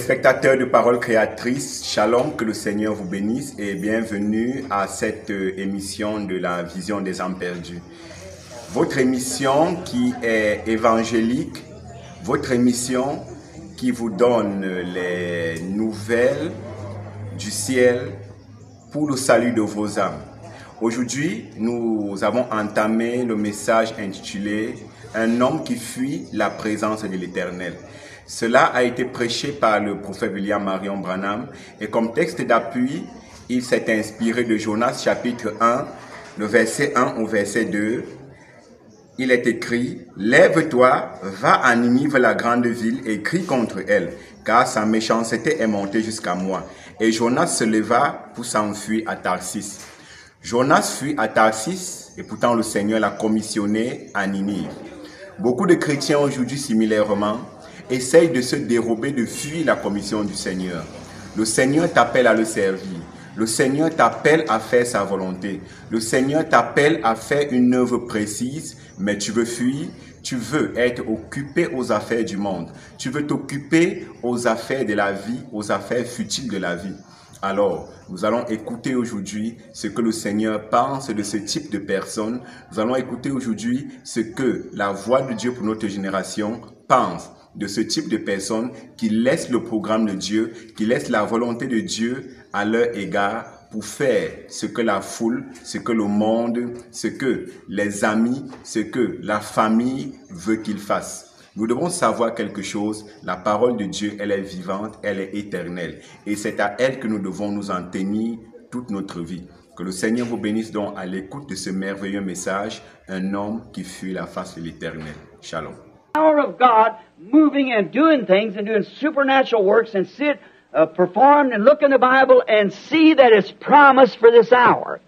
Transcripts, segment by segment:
Téléspectateurs de Parole Créatrice, Shalom, que le Seigneur vous bénisse et bienvenue à cette émission de la Vision des âmes perdues. Votre émission qui est évangélique, votre émission qui vous donne les nouvelles du ciel pour le salut de vos âmes. Aujourd'hui, nous avons entamé le message intitulé « Un homme qui fuit la présence de l'Éternel ». Cela a été prêché par le prophète William Marion Branham et comme texte d'appui, il s'est inspiré de Jonas chapitre 1, le verset 1 au verset 2. Il est écrit « Lève-toi, va à Ninive, la grande ville, et crie contre elle, car sa méchanceté est montée jusqu'à moi. » Et Jonas se leva pour s'enfuir à Tarsis. Jonas fuit à Tarsis et pourtant le Seigneur l'a commissionné à Ninive. Beaucoup de chrétiens aujourd'hui similairement essayent de se dérober, de fuir la commission du Seigneur. Le Seigneur t'appelle à le servir. Le Seigneur t'appelle à faire sa volonté. Le Seigneur t'appelle à faire une œuvre précise, mais tu veux fuir, tu veux être occupé aux affaires du monde. Tu veux t'occuper aux affaires de la vie, aux affaires futiles de la vie. Alors, nous allons écouter aujourd'hui ce que le Seigneur pense de ce type de personnes. Nous allons écouter aujourd'hui ce que la voix de Dieu pour notre génération pense de ce type de personnes qui laissent le programme de Dieu, qui laissent la volonté de Dieu à leur égard pour faire ce que la foule, ce que le monde, ce que les amis, ce que la famille veut qu'ils fassent. Nous devons savoir quelque chose, la parole de Dieu, elle est vivante, elle est éternelle. Et c'est à elle que nous devons nous en tenir toute notre vie. Que le Seigneur vous bénisse donc à l'écoute de ce merveilleux message, un homme qui fuit la face de l'Éternel. Shalom. Power of God moving and doing things and doing supernatural works and see it performed and look in the Bible and see that it's promised for this hour.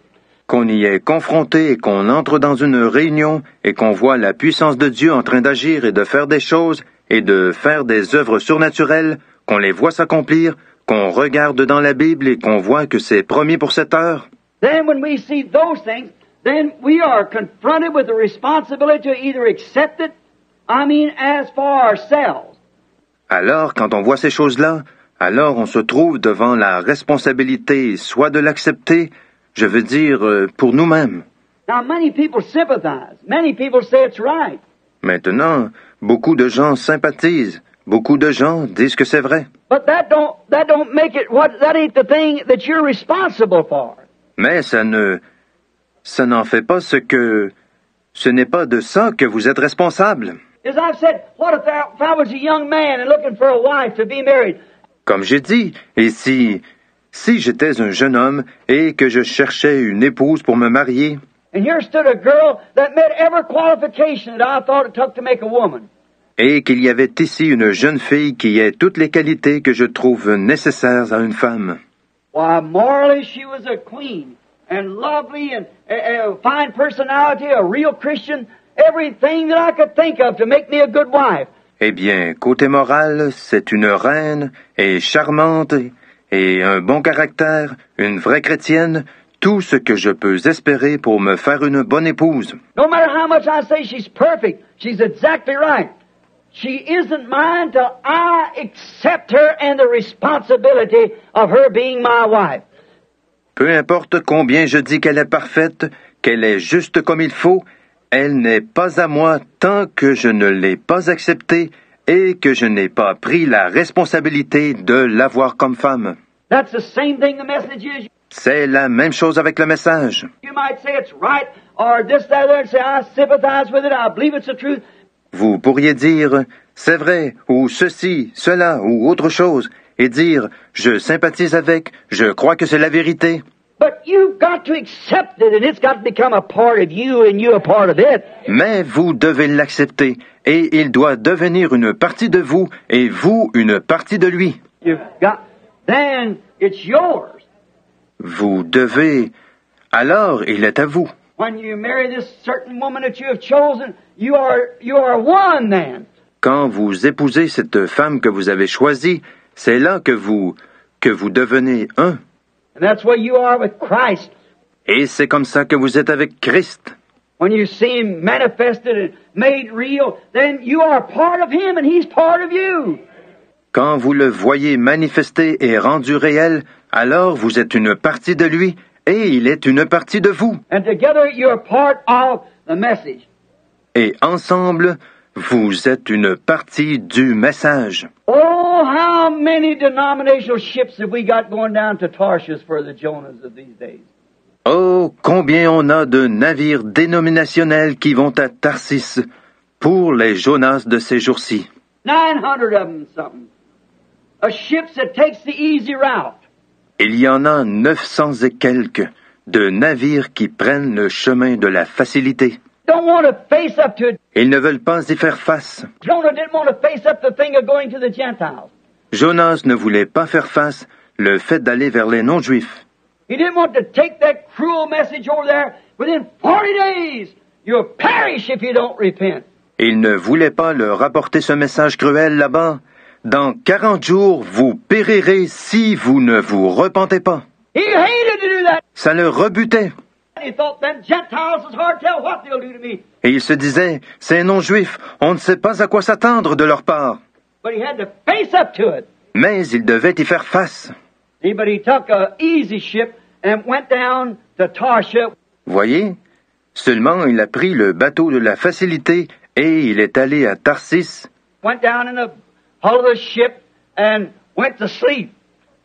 Qu'on y est confronté et qu'on entre dans une réunion et qu'on voit la puissance de Dieu en train d'agir et de faire des choses et de faire des œuvres surnaturelles, qu'on les voit s'accomplir, qu'on regarde dans la Bible et qu'on voit que c'est promis pour cette heure. Then when we see those things, then we are confronted with the responsibility to either accept it, as for ourselves. Alors, quand on voit ces choses-là, alors on se trouve devant la responsabilité soit de l'accepter, je veux dire, pour nous-mêmes. Now, many people sympathize. Many people say it's right. Maintenant, beaucoup de gens sympathisent. Beaucoup de gens disent que c'est vrai. But that don't make it that ain't the thing that you're responsible for. Mais ça n'en fait pas ce n'est pas de ça que vous êtes responsable. As I've said, what if I was a young man and looking for a wife to be married? Comme j'ai dit, et si j'étais un jeune homme et que je cherchais une épouse pour me marier, And here stood a girl that met every qualification that I thought it took to make a woman. Et qu'il y avait ici une jeune fille qui ait toutes les qualités que je trouve nécessaires à une femme. Why, morally she was a queen, and lovely, and a fine personality, a real Christian, everything that I could think of to make me a good wife. Eh bien, côté moral, c'est une reine, et charmante, et un bon caractère, une vraie chrétienne, tout ce que je peux espérer pour me faire une bonne épouse. No matter how much I say she's perfect, she's exactly right. She isn't mine till I accept her and the responsibility of her being my wife. Peu importe combien je dis qu'elle est parfaite, qu'elle est juste comme il faut, elle n'est pas à moi tant que je ne l'ai pas acceptée et que je n'ai pas pris la responsabilité de l'avoir comme femme. That's the same thing the message is. C'est la même chose avec le message. You might say it's right, or this, that, other, and say, I sympathize with it, I believe it's the truth. Vous pourriez dire « c'est vrai » ou « ceci, cela » ou autre chose, et dire « je sympathise avec, je crois que c'est la vérité ». But you've got to accept it, and it's got to become a part of you, and you a part of it. Mais vous devez l'accepter, et il doit devenir une partie de vous, et vous une partie de lui. Then it's yours. Vous devez... Alors, il est à vous. When you marry this certain woman that you have chosen, you are one then. Quand vous épousez cette femme que vous avez choisie, c'est là que vous devenez un. And that's where you are with Christ. Et c'est comme ça que vous êtes avec Christ. When you see Him manifested and made real, then you are part of Him and He's part of you. Quand vous le voyez manifesté et rendu réel, alors vous êtes une partie de lui et il est une partie de vous. And together you're part of the message. Et ensemble, vous êtes une partie du message. Oh, how many denominational ships have we got going down to Tarshish for the Jonahs of these days? Oh, combien on a de navires dénominationnels qui vont à Tarsis pour les Jonas de ces jours-ci. 900 of them something. A ship that takes the easy route. Il y en a 900 et quelques de navires qui prennent le chemin de la facilité. Don't want to face up to it. Ils ne veulent pas y faire face. Jonah didn't want to face up the thing of going to the Gentiles. Jonas ne voulait pas faire face le fait d'aller vers les non-juifs. He didn't want to take that cruel message over there. Within 40 days, you'll perish if you don't repent. Il ne voulait pas leur apporter ce message cruel là-bas. Dans 40 jours, vous périrez si vous ne vous repentez pas. He hated to do that. Ça le rebutait. He thought them Gentiles is hard to tell what they'll do to me. Et il se disait, ces non-juifs, on ne sait pas à quoi s'attendre de leur part. But he had to face up to it. Mais il devait y faire face. See, but he took a easy ship and went down to Tarshish. Voyez, seulement il a pris le bateau de la facilité et il est allé à Tarsis. Went down in the hull of the ship and went to sleep.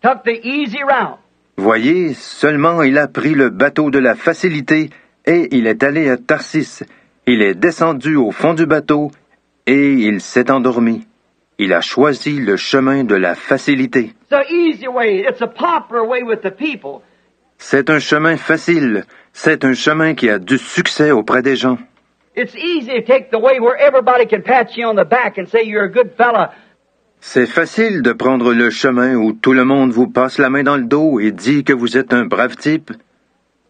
Took the easy route. Voyez, seulement il a pris le bateau de la facilité et il est allé à Tarsis. Il est descendu au fond du bateau et il s'est endormi. Il a choisi le chemin de la facilité. It's an easy way. It's a popular way with the people. C'est un chemin facile. C'est un chemin qui a du succès auprès des gens. It's easy to take the way where everybody can pat you on the back and say you're a good fella. C'est facile de prendre le chemin où tout le monde vous passe la main dans le dos et dit que vous êtes un brave type.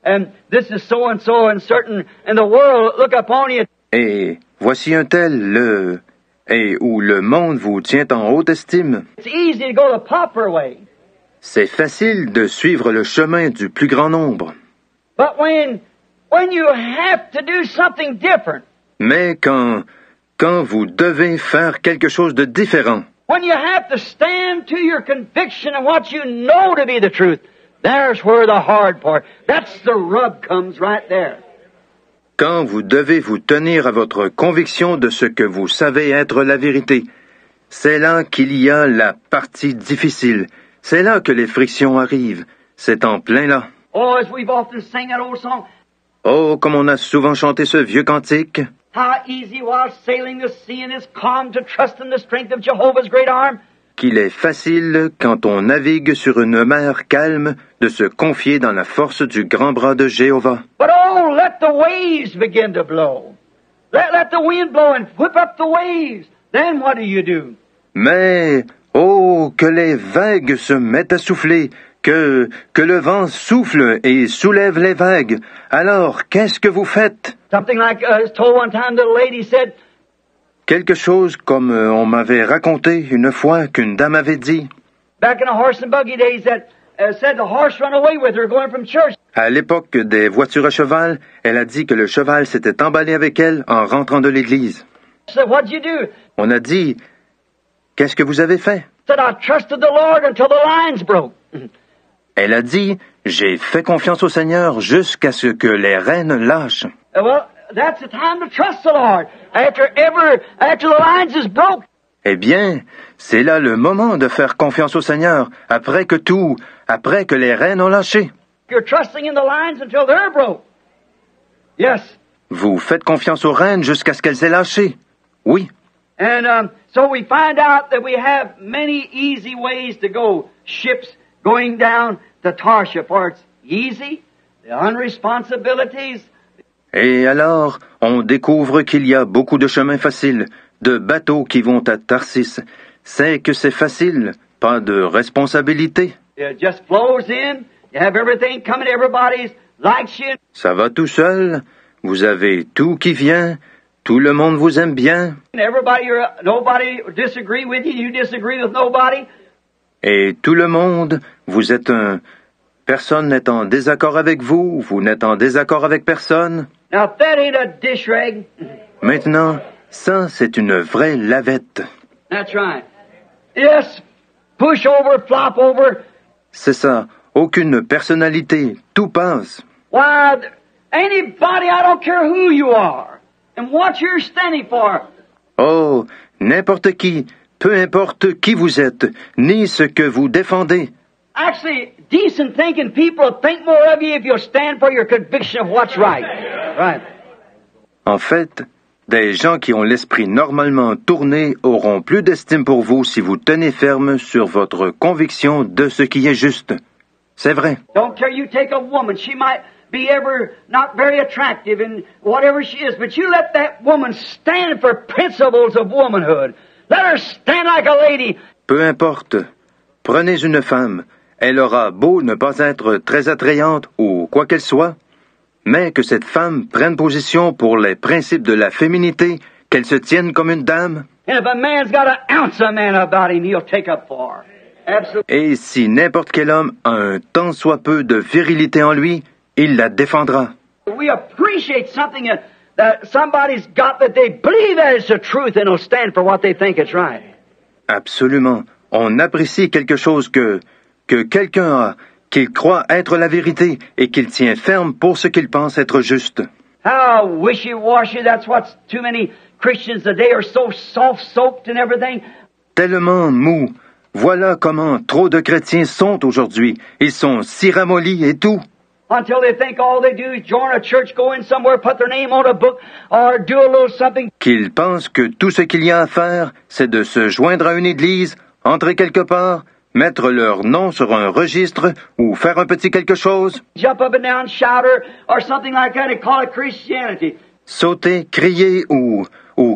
And this is so and so and certain, and the world look upon you. Et voici un tel, et où le monde vous tient en haute estime. It's easy to go the popular way. C'est facile de suivre le chemin du plus grand nombre. But when you have to do something different, Mais quand vous devez faire quelque chose de différent, when you have to stand to your conviction and what you know to be the truth, there's where the hard part, that's the rub comes right there. quand vous devez vous tenir à votre conviction de ce que vous savez être la vérité, c'est là qu'il y a la partie difficile. C'est là que les frictions arrivent. C'est en plein là. Oh, as we've often sang that old song, Oh, comme on a souvent chanté ce vieux cantique. how easy while sailing the sea in its calm to trust in the strength of Jehovah's great arm. Qu'il est facile, quand on navigue sur une mer calme, de se confier dans la force du grand bras de Jéhovah. But oh, let the waves begin to blow. Let the wind blow and whip up the waves. Then what do? Mais, oh, que les vagues se mettent à souffler, que le vent souffle et soulève les vagues. Alors, qu'est-ce que vous faites? Something like told one time the lady said, Quelque chose comme on m'avait raconté une fois qu'une dame avait dit. back in the horse and buggy days that said the horse run away with her going from church. À l'époque des voitures à cheval, elle a dit que le cheval s'était emballé avec elle en rentrant de l'église. So what'd you do? On a dit, qu'est-ce que vous avez fait? Said I trusted the Lord until the lines broke. Elle a dit, j'ai fait confiance au Seigneur jusqu'à ce que les rênes lâchent. Well, that's the time to trust the Lord. After the lines is broke. Eh bien, c'est là le moment de faire confiance au Seigneur, après que les rênes ont lâché. You're trusting in the lines until they're broke. Yes. Vous faites confiance aux rênes jusqu'à ce qu'elles aient lâché. Oui. And so we find out that we have many easy ways to go. Ships going down to Tarshish, for it's easy, the unresponsibilities. Et alors, on découvre qu'il y a beaucoup de chemins faciles, de bateaux qui vont à Tarsis. C'est que c'est facile, pas de responsabilité. It just flows in. You have everything coming. Everybody likes you. Ça va tout seul. Vous avez tout qui vient. Tout le monde vous aime bien. Nobody disagree with you. You disagree with nobody. Et tout le monde, vous êtes personne n'est en désaccord avec vous. Vous n'êtes en désaccord avec personne. Now, if that ain't a dish rag. Maintenant, ça, c'est une vraie lavette. That's right. Yes, push over, flop over. C'est ça, aucune personnalité, tout passe. Why, anybody, I don't care who you are and what you're standing for. Oh, n'importe qui, peu importe qui vous êtes, ni ce que vous défendez. Actually, decent thinking people will think more of you if you'll stand for your conviction of what's right. Right. En fait, des gens qui ont l'esprit normalement tourné auront plus d'estime pour vous si vous tenez ferme sur votre conviction de ce qui est juste. C'est vrai. Don't care you take a woman, she might be ever not very attractive in whatever she is, but you let that woman stand for principles of womanhood. Let her stand like a lady. Peu importe. Prenez une femme. Elle aura beau ne pas être très attrayante ou quoi qu'elle soit, mais que cette femme prenne position pour les principes de la féminité, qu'elle se tienne comme une dame. And if a man's got an ounce of man about him, he'll take up for her. Absolutely. Et si n'importe quel homme a un tant soit peu de virilité en lui, il la défendra. We appreciate something that somebody's got that they believe that it's the truth and will stand for what they think is right. Absolument. On apprécie quelque chose que quelqu'un a, qu'il croit être la vérité et qu'il tient ferme pour ce qu'il pense être juste. How wishy-washy, that's what too many Christians today are so soft-soaked and everything. Tellement mou. Voilà comment trop de chrétiens sont aujourd'hui. Ils sont si ramollis et tout. Until they think all they do is join a church, go in somewhere, put their name on a book, or do a little something. Qu'ils pensent que tout ce qu'il y a à faire, c'est de se joindre à une église, entrer quelque part, mettre leur nom sur un registre ou faire un petit quelque chose. Jump up and down, shout or something like that and call it Christianity. Sauter, crier ou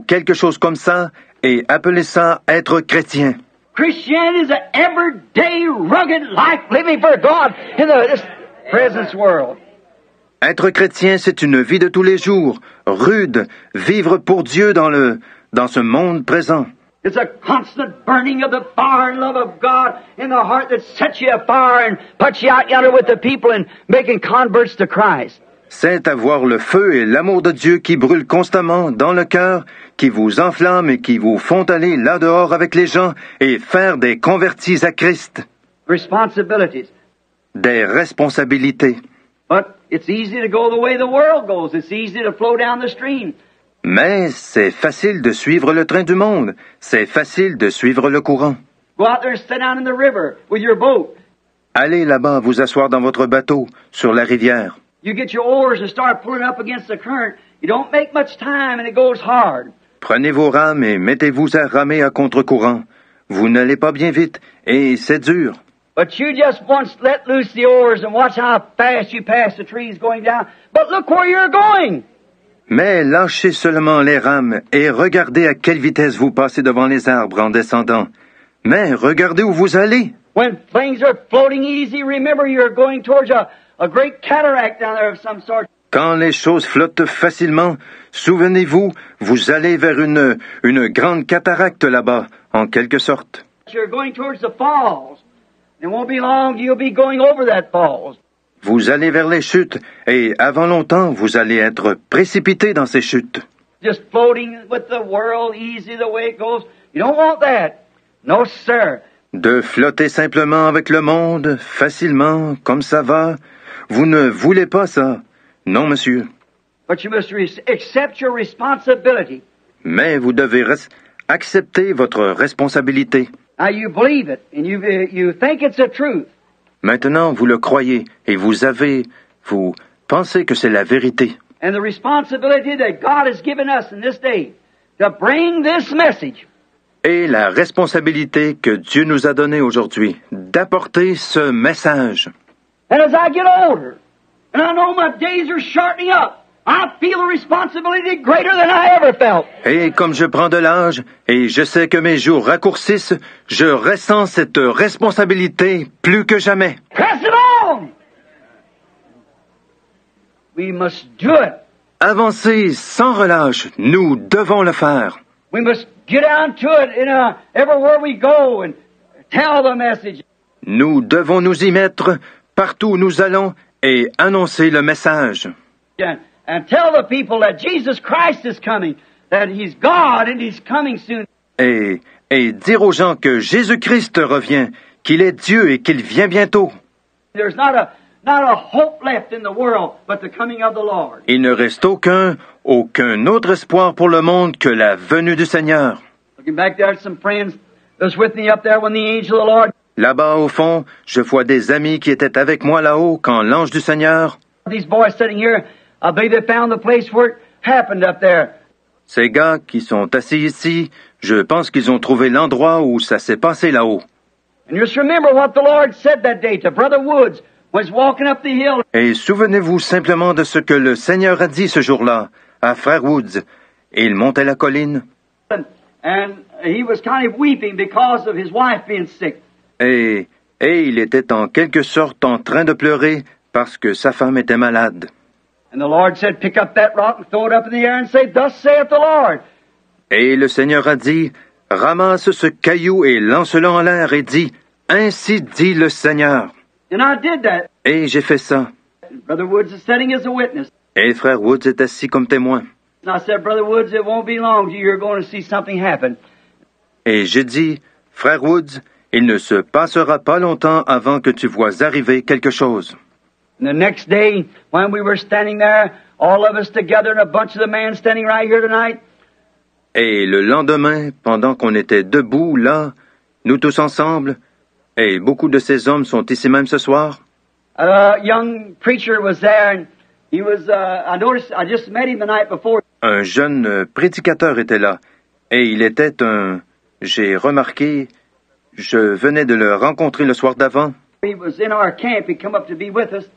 quelque chose comme ça et appeler ça être chrétien. Christianity is an everyday, rugged life living for God in this present world. Être chrétien, c'est une vie de tous les jours, rude, vivre pour Dieu dans ce monde présent. It's a constant burning of the fire and love of God in the heart that sets you afire and puts you out yonder with the people and making converts to Christ. C'est avoir le feu et l'amour de Dieu qui brûlent constamment dans le cœur, qui vous enflamment et qui vous font aller là dehors avec les gens et faire des convertis à Christ. Responsibilities. Des responsabilités. But it's easy to go the way the world goes. It's easy to flow down the stream. Mais c'est facile de suivre le train du monde. C'est facile de suivre le courant. Go out there and sit down in the river with your boat. Allez là-bas vous asseoir dans votre bateau, sur la rivière. You get your oars and start pulling up against the current. You don't make much time and it goes hard. Prenez vos rames et mettez-vous à ramer à contre-courant. Vous n'allez pas bien vite et c'est dur. But you just once let loose the oars and watch how fast you pass the trees going down. But look where you're going. Mais lâchez seulement les rames et regardez à quelle vitesse vous passez devant les arbres en descendant. Mais regardez où vous allez. When things are floating easy, remember you're going towards a great cataract down there of some sort. Quand les choses flottent facilement, souvenez-vous, vous allez vers une grande cataracte là-bas, en quelque sorte. You're going towards the falls. It won't be long, you'll be going over that falls. Vous allez vers les chutes, et avant longtemps, vous allez être précipité dans ces chutes. Just floating with the world easy the way it goes. You don't want that. No, sir. De flotter simplement avec le monde, facilement, comme ça va. Vous ne voulez pas ça. Non, monsieur. But you must accept your responsibility. Mais vous devez accepter votre responsabilité. Now you believe it, and you think it's the truth. Maintenant, vous le croyez, et vous pensez que c'est la vérité. And the responsibility that God has given us in this day to bring this message. Et la responsabilité que Dieu nous a donnée aujourd'hui, d'apporter ce message. And as I get older, and I know my days are shortening up, I feel a responsibility greater than I ever felt. Et comme je prends de l'âge, et je sais que mes jours raccourcissent, je ressens cette responsabilité plus que jamais. Press it on! We must do it. Avancez sans relâche, nous devons le faire. We must get down to it everywhere we go and tell the message. Nous devons nous y mettre partout où nous allons et annoncer le message. And tell the people that Jesus Christ is coming, that He's God and He's coming soon. Et et dire aux gens que Jésus-Christ revient, qu'il est Dieu et qu'il vient bientôt. There's not a hope left in the world but the coming of the Lord. Il ne reste aucun autre espoir pour le monde que la venue du Seigneur. Looking back there, some friends that was with me up there when the angel of the Lord. Là-bas, au fond, je vois des amis qui étaient avec moi là-haut quand l'ange du Seigneur. These boys sitting here, I believe they found the place where it happened up there. Ces gars qui sont assis ici, je pense qu'ils ont trouvé l'endroit où ça s'est passé là-haut. And just remember what the Lord said that day to Brother Woods when he's walking up the hill. Et souvenez-vous simplement de ce que le Seigneur a dit ce jour-là à Frère Woods. Il montait la colline. And he was kind of weeping because of his wife being sick. Et il était en quelque sorte en train de pleurer parce que sa femme était malade. And the Lord said, pick up that rock and throw it up in the air and say, thus saith the Lord. Et le Seigneur a dit, ramasse ce caillou et lance-le en l'air et dit, ainsi dit le Seigneur. And I did that. Et j'ai fait ça. Brother Woods is sitting as a witness. Et Frère Woods est assis comme témoin. And I said, Brother Woods, it won't be long till you're going to see something happen. Et j'ai dit, Frère Woods, il ne se passera pas longtemps avant que tu vois arriver quelque chose. And the next day, when we were standing there, all of us together and a bunch of the men standing right here tonight, Et le lendemain, pendant qu'on était debout là, nous tous ensemble, et beaucoup de ces hommes sont ici même ce soir, a young preacher was there, and he was, I noticed, I just met him the night before. un jeune prédicateur était là, et il était j'ai remarqué, je venais de le rencontrer le soir d'avant. He was in our camp. He come up to be with us.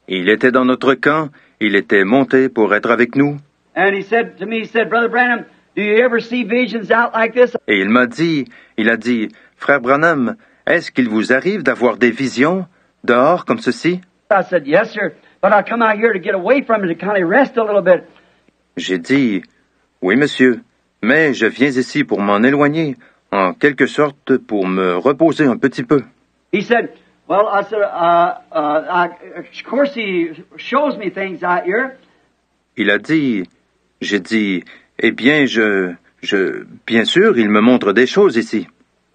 Il était dans notre camp, il était monté pour être avec nous, And he said to me, he said, Brother Branham, do you ever see visions out like this? et il a dit, Frère Branham, est-ce qu'il vous arrive d'avoir des visions dehors comme ceci? I said, yes, sir. But I come out here to get away from it, to kind of rest a little bit. J'ai dit, oui monsieur, mais je viens ici pour m'en éloigner, en quelque sorte pour me reposer un petit peu. He said, well, I said, of course he shows me things out here. Il a dit, j'ai dit, eh bien, bien sûr, il me montre des choses ici.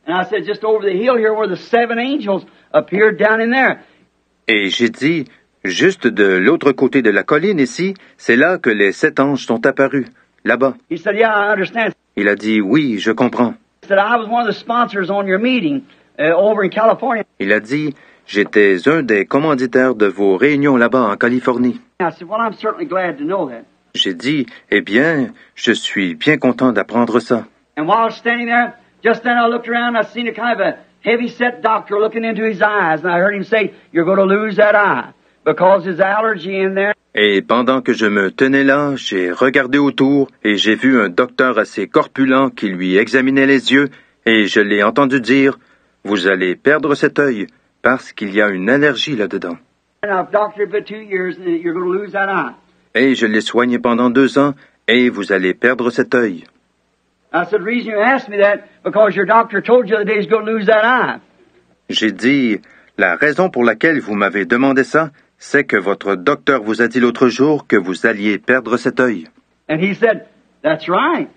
And I said, just over the hill here where the 7 angels appeared down in there. Et j'ai dit, juste de l'autre côté de la colline ici, c'est là que les 7 anges sont apparus, là-bas. He said, yeah, I understand. Il a dit, oui, je comprends. He said, I was one of the sponsors on your meeting over in California. Il a dit, j'étais un des commanditaires de vos réunions là-bas en Californie. I said, well, I'm certainly glad to know that. J'ai dit, eh bien, je suis bien content d'apprendre ça. And while I was standing there, just then I looked around, I seen a kind of a heavy-set doctor looking into his eyes, and I heard him say, you're going to lose that eye, because there's allergy in there. Et pendant que je me tenais là, j'ai regardé autour et j'ai vu un docteur assez corpulent qui lui examinait les yeux, et je l'ai entendu dire, vous allez perdre cet œil, parce qu'il y a une allergie là-dedans. And I've doctored it for 2 years, and you're going to lose that eye. Et je l'ai soigné pendant 2 ans, et vous allez perdre cet œil. I said, the reason you asked me that, because your doctor told you the day he's going to lose that eye. J'ai dit, la raison pour laquelle vous m'avez demandé ça, c'est que votre docteur vous a dit l'autre jour que vous alliez perdre cet œil. And he said, that's right.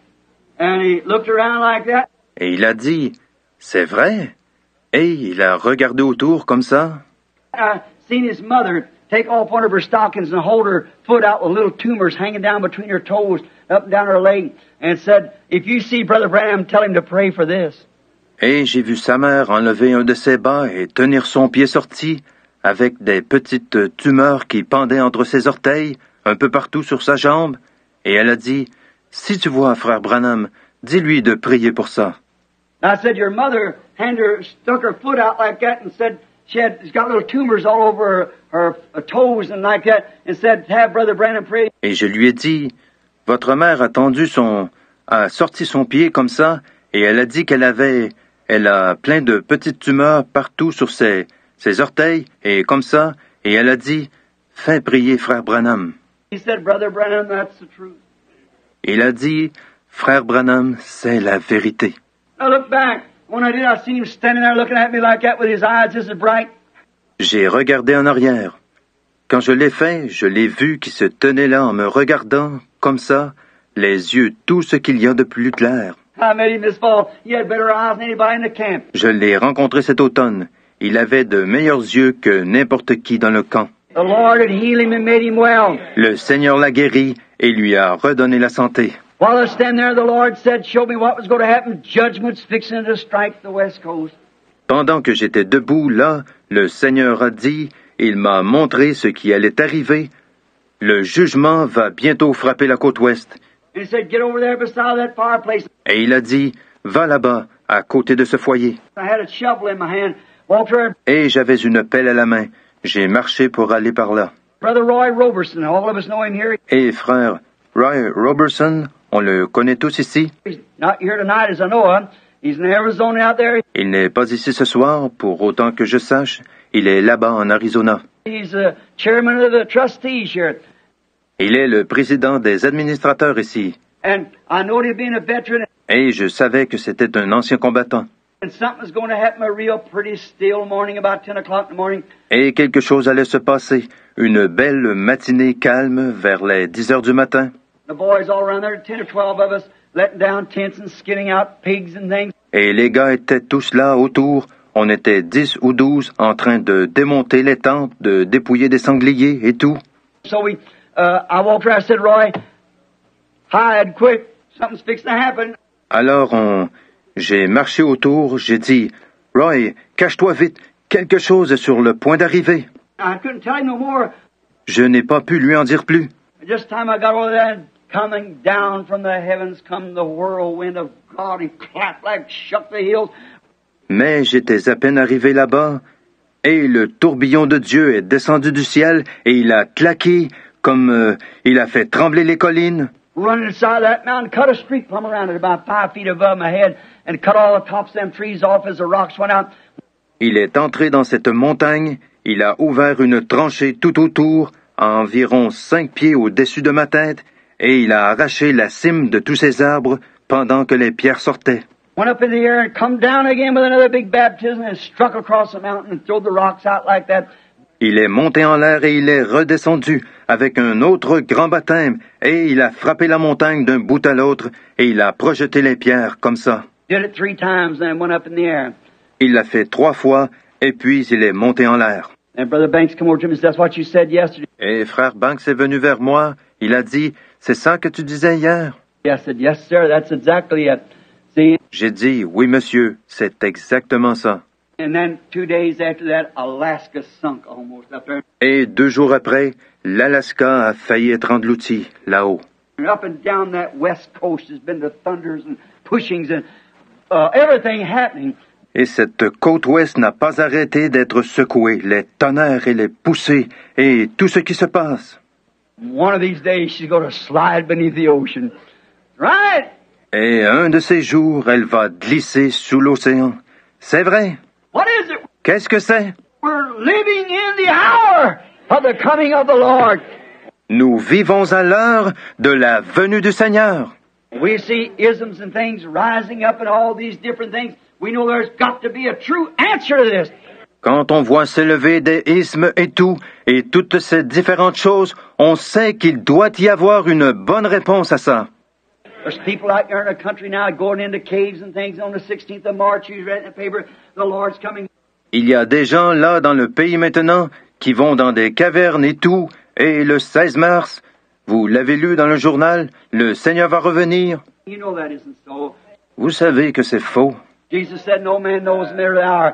And he looked around like that. Et il a dit, c'est vrai. Et il a regardé autour comme ça. I seen his mother take off one of her stockings and hold her foot out with little tumors hanging down between her toes, up and down her leg, and said, if you see Brother Branham, tell him to pray for this. Et j'ai vu sa mère enlever un de ses bas et tenir son pied sorti, avec des petites tumeurs qui pendaient entre ses orteils, un peu partout sur sa jambe, et elle a dit, si tu vois Frère Branham, dis-lui de prier pour ça. I said, your mother stuck her foot out like that and said, she's got little tumors all over her toes and like that, and said, have Brother Branham pray. Et je lui ai dit, votre mère a sorti son pied comme ça, et elle a dit elle a plein de petites tumeurs partout sur ses orteils, et comme ça, et elle a dit, fais prier Frère Branham. He said, Brother Branham, that's the truth. Il a dit, Frère Branham, c'est la vérité. I looked back. When I did, I seen him standing there looking at me like that with his eyes just as bright. J'ai regardé en arrière. Quand je l'ai fait, je l'ai vu qui se tenait là en me regardant, comme ça, les yeux tout ce qu'il y a de plus clair. I met him this fall. He had better eyes than anybody in the camp. Je l'ai rencontré cet automne. Il avait de meilleurs yeux que n'importe qui dans le camp. The Lord had healed him and made him well. Le Seigneur l'a guéri et lui a redonné la santé. While I was standing there, the Lord said, "Show me what was going to happen. Judgment's fixing to strike the West Coast." Pendant que j'étais debout là, le Seigneur a dit, il m'a montré ce qui allait arriver. Le jugement va bientôt frapper la côte ouest. And he said, "Get over there beside that fireplace." Et il a dit, va là-bas, à côté de ce foyer. I had a shovel in my hand. Walked around. Et j'avais une pelle à la main. J'ai marché pour aller par là. Brother Roy Roberson, all of us know him here. Et frère Roy Roberson, on le connaît tous ici. He's not here tonight as I know of. He's in Arizona out there. Il n'est pas ici ce soir, pour autant que je sache. Il est là-bas en Arizona. He's the chairman of the trustees here. Il est le président des administrateurs ici. And I know him being a veteran. Et je savais que c'était un ancien combattant. And something's going to happen a real pretty still morning about 10 o'clock in the morning. Et quelque chose allait se passer. Une belle matinée calme vers les 10 heures du matin. The boys all around there, 10 or 12 of us, letting down tents and skinning out pigs and things. Et les gars étaient tous là autour. On était 10 ou 12 en train de démonter les tentes, de dépouiller des sangliers et tout. So I walked around, I said, "Roy, hide quick. Something's fixing to happen." Alors j'ai marché autour, j'ai dit, Roy, cache-toi vite, quelque chose est sur le point d'arriver. I couldn't tell him no more. Je n'ai pas pu lui en dire plus. Just time I got over there, coming down from the heavens come the whirlwind of God. He clapped like shook the hills. Mais j'étais à peine arrivé là-bas, et le tourbillon de Dieu est descendu du ciel, et il a claqué comme il a fait trembler les collines. Running inside that mountain, cut a street plumb around it about 5 feet above my head, and cut all the tops of them trees off as the rocks went out. Il est entré dans cette montagne, il a ouvert une tranchée tout autour, à environ 5 pieds au-dessus de ma tête, et il a arraché la cime de tous ces arbres pendant que les pierres sortaient. Went up in the air and come down again with another big baptism and struck across the mountain and threw the rocks out like that. Il est monté en l'air et il est redescendu avec un autre grand baptême, et il a frappé la montagne d'un bout à l'autre, et il a projeté les pierres comme ça. Did it 3 times and went up in the air. Il l'a fait 3 fois, et puis il est monté en l'air. And Brother Banks come over to me and said, "That's what you said yesterday." Et frère Banks est venu vers moi, il a dit, c'est ça que tu disais hier? I said, "Yes, sir, that's exactly it." See? J'ai dit, oui monsieur, c'est exactement ça. And then 2 days after that, Alaska sunk almost up there. Et 2 jours après, l'Alaska a failli être englouti, là-haut. And up and down that west coast has been the thunders and pushings and everything happening. Et cette côte ouest n'a pas arrêté d'être secouée, les tonnerres et les poussées, et tout ce qui se passe. One of these days, she's going to slide beneath the ocean. Right? Et un de ces jours, elle va glisser sous l'océan. C'est vrai. What is it? Qu'est-ce que c'est? We're living in the hour of the coming of the Lord. Nous vivons à l'heure de la venue du Seigneur. We see isms and things rising up and all these different things. We know there's got to be a true answer to this. Quand on voit s'élever des ismes et tout, et toutes ces différentes choses, on sait qu'il doit y avoir une bonne réponse à ça. There's people out there in the country now going into caves and things on the 16th of March. You read in the paper, the Lord's coming. Il y a des gens là dans le pays maintenant qui vont dans des cavernes et tout, et le 16 mars, vous l'avez lu dans le journal, le Seigneur va revenir. You know that isn't so. Vous savez que c'est faux. Jesus said, "No man knows the minute or the hour."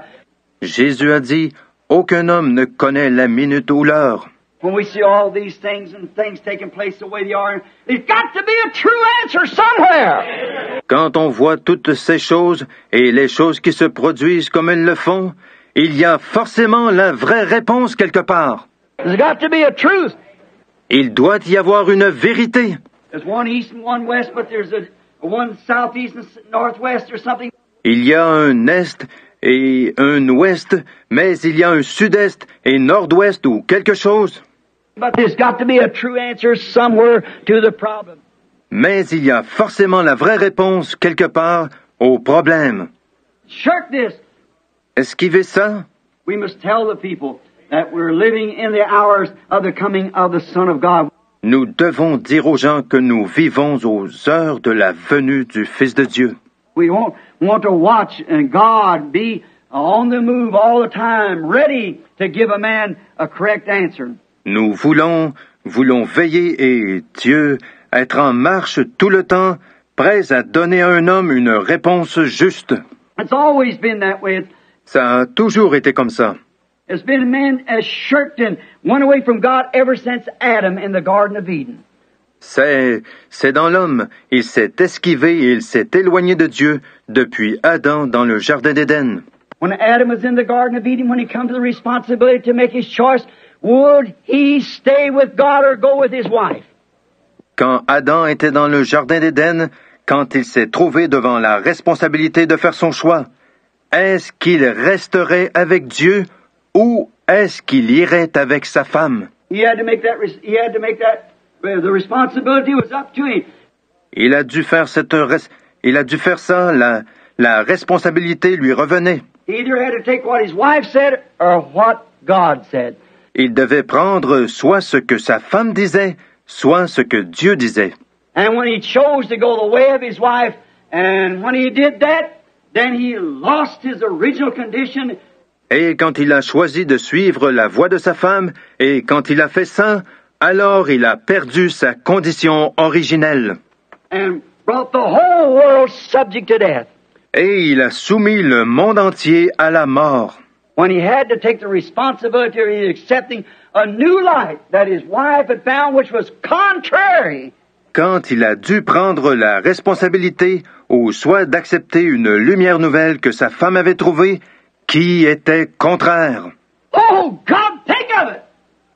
Jésus a dit, aucun homme ne connaît la minute ou l'heure. When we see all these things and things taking place the way they are, there's got to be a true answer somewhere. Quand on voit toutes ces choses et les choses qui se produisent comme elles le font, il y a forcément la vraie réponse quelque part. There's got to be a truth. Il doit y avoir une vérité. There's one east and one west, but there's a one southeast and northwest or something. Il y a un est et un ouest, mais il y a un sud-est et nord-ouest ou quelque chose. But there's got to be a true answer somewhere to the problem. Mais il y a forcément la vraie réponse quelque part au problème. Shirk this. Esquivez ça. We must tell the people that we're living in the hours of the coming of the Son of God. Nous devons dire aux gens que nous vivons aux heures de la venue du Fils de Dieu. We want to watch and God be on the move all the time, ready to give a man a correct answer. Nous voulons veiller et Dieu être en marche tout le temps, prêt à donner à un homme une réponse juste. It's always been that way. Ça a toujours été comme ça. It's been man has shirked and went away from God ever since Adam in the Garden of Eden. C'est dans l'homme. Il s'est esquivé et il s'est éloigné de Dieu depuis Adam dans le Jardin d'Éden. When Adam was in the Garden of Eden, when he come to the responsibility to make his choice, would he stay with God or go with his wife? Quand Adam était dans le Jardin d'Éden, quand il s'est trouvé devant la responsabilité de faire son choix, est-ce qu'il resterait avec Dieu ou est-ce qu'il irait avec sa femme? He had to make that. The responsibility was up to him. Il a dû faire ça. La responsabilité lui revenait. He either had to take what his wife said or what God said. Il devait prendre soit ce que sa femme disait, soit ce que Dieu disait. And when he chose to go the way of his wife, and when he did that, then he lost his original condition. Et quand il a choisi de suivre la voie de sa femme, et quand il a fait ça, alors il a perdu sa condition originelle. And brought the whole world subject to death. Et il a soumis le monde entier à la mort. When he had to take the responsibility of accepting a new light that his wife had found, which was contrary. Quand il a dû prendre la responsabilité, ou soit d'accepter une lumière nouvelle que sa femme avait trouvée, qui était contraire. Oh, God, think of it!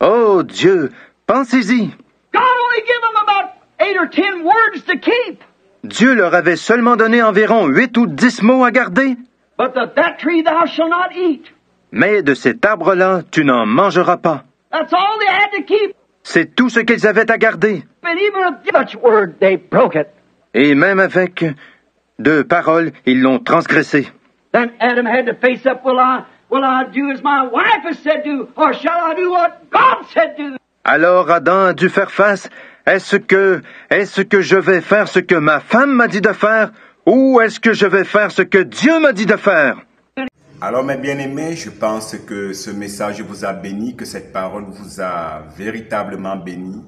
Oh Dieu, pensez-y. God only gave them about 8 or 10 words to keep. Dieu leur avait seulement donné environ 8 ou 10 mots à garder. But that tree thou shalt not eat. Mais de cet arbre-là, tu n'en mangeras pas. That's all they had to keep. C'est tout ce qu'ils avaient à garder. But even with such word, they broke it. Et même avec 2 paroles, ils l'ont transgressé. Then Adam had to face up, will I do as my wife has said do, or shall I do what God said do? Alors Adam a dû faire face. Est-ce que je vais faire ce que ma femme m'a dit de faire, ou est-ce que je vais faire ce que Dieu m'a dit de faire? Alors mes bien-aimés, je pense que ce message vous a béni, que cette parole vous a véritablement béni.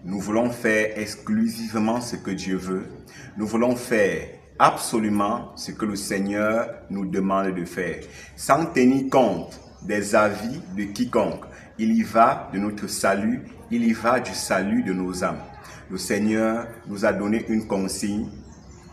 Nous voulons faire exclusivement ce que Dieu veut. Nous voulons faire absolument ce que le Seigneur nous demande de faire, sans tenir compte des avis de quiconque. Il y va de notre salut, il y va du salut de nos âmes. Le Seigneur nous a donné une consigne.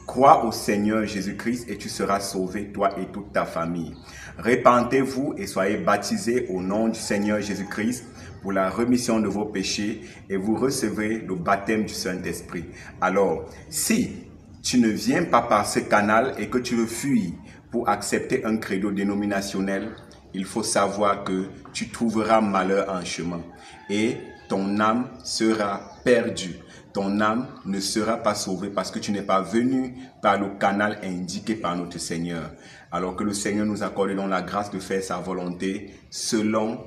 Crois au Seigneur Jésus-Christ et tu seras sauvé, toi et toute ta famille. Repentez-vous et soyez baptisés au nom du Seigneur Jésus-Christ pour la rémission de vos péchés et vous recevrez le baptême du Saint-Esprit. Alors, si tu ne viens pas par ce canal et que tu le fuis pour accepter un credo dénominationnel, il faut savoir que tu trouveras malheur en chemin et ton âme sera perdue. Ton âme ne sera pas sauvée parce que tu n'es pas venu par le canal indiqué par notre Seigneur. Alors que le Seigneur nous accorde donc la grâce de faire sa volonté selon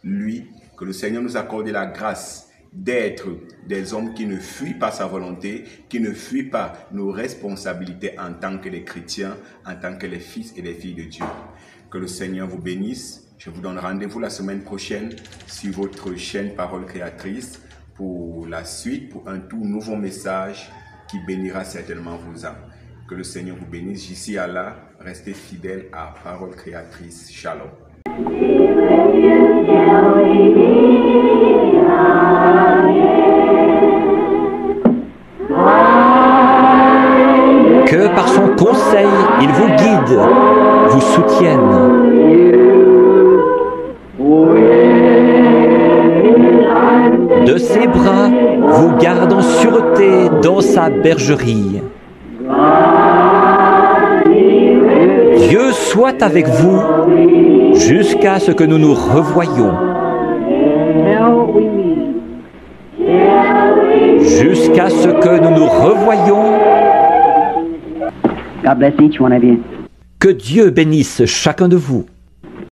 lui. Que le Seigneur nous accorde la grâce d'être des hommes qui ne fuient pas sa volonté, qui ne fuient pas nos responsabilités en tant que les chrétiens, en tant que les fils et les filles de Dieu. Que le Seigneur vous bénisse. Je vous donne rendez-vous la semaine prochaine sur votre chaîne Parole Créatrice pour la suite, pour un tout nouveau message qui bénira certainement vos âmes. Que le Seigneur vous bénisse. D'ici à là, restez fidèles à Parole Créatrice. Shalom. Que par son conseil, il vous guide, vous soutienne. De ses bras vous garde en sûreté dans sa bergerie. Dieu soit avec vous jusqu'à ce que nous nous revoyions. Jusqu'à ce que nous nous revoyions. God bless each one of you. Que Dieu bénisse chacun de vous.